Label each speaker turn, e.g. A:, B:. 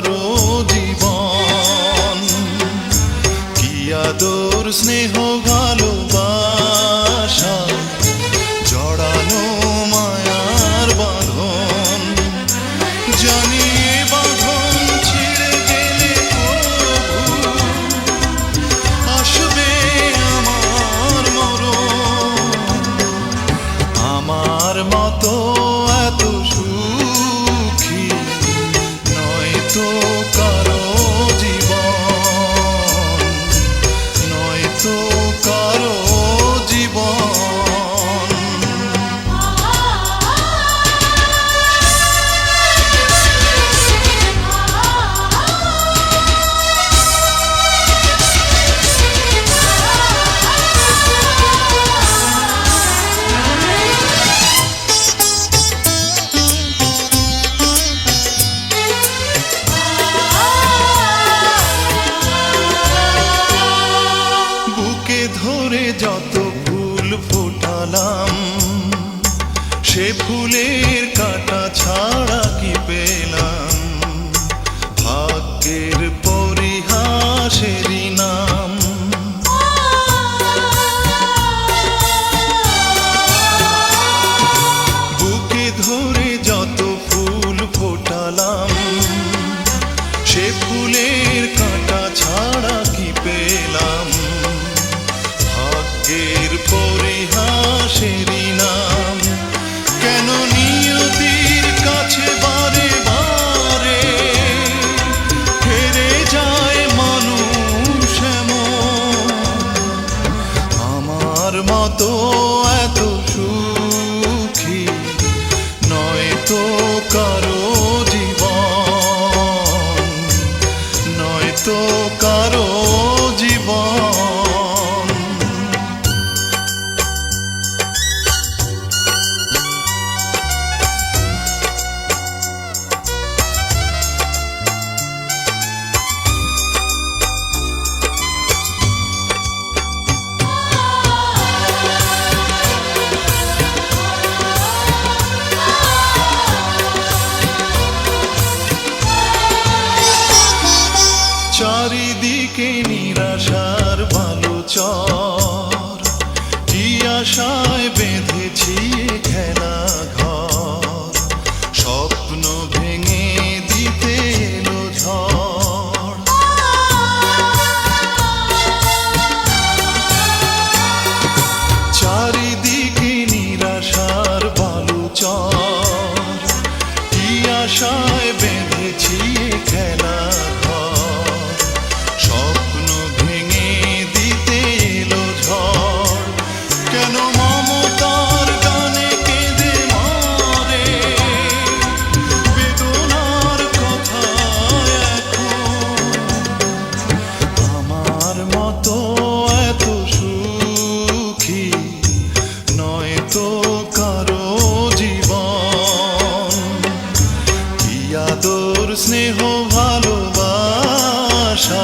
A: কারো জীবন। কি আদর স্নেহ ভালোবাসা জড়ানো মায়ার বাঁধন। জানি এ বাঁধন ছিঁড়ে গেলে প্রভু আসবে আমার মরণ। আমার মতো এত সুখী নয়তো কারো জীবন, নয়তো কারো জীবন। ধরে যত ফুল ফোটালাম সে ফুলের কাঁটা ছাড়া কি পেলাম? ভাগ্যের পরিহাসেরই নাম। বুকে ধরে যত ফুল ফোটালাম সে ফুলের কাঁটা ছাড়া কি পেলাম? ভাগ্যের পরিহাসেরই নাম। কেন নিয়তির কাছে বারে বারে হেরে যায় মানুষ এমন? আমার মতো এত সুখী নয়তো কারো জীবন, নয়তো কারো জীবন। চারিদিকে নিরাশার ভালো চর, কি আশায় বেঁধেছি খেলা ঘর। স্বপ্ন ভেঙে দিতে এলো ঝড়। চারিদিকে নিরাশার ভালো চর, কি আশায় বেঁধেছি খেলা ঘর। স্বপ্ন ভেঙে দিতে এলো ঝড়। কেন মমতার গানে কেঁদে মরে বেদনার কথা এখন? আমার মতো এত সুখী নয়তো কারো জীবন। কি আদর স্নেহ ভালোবাসা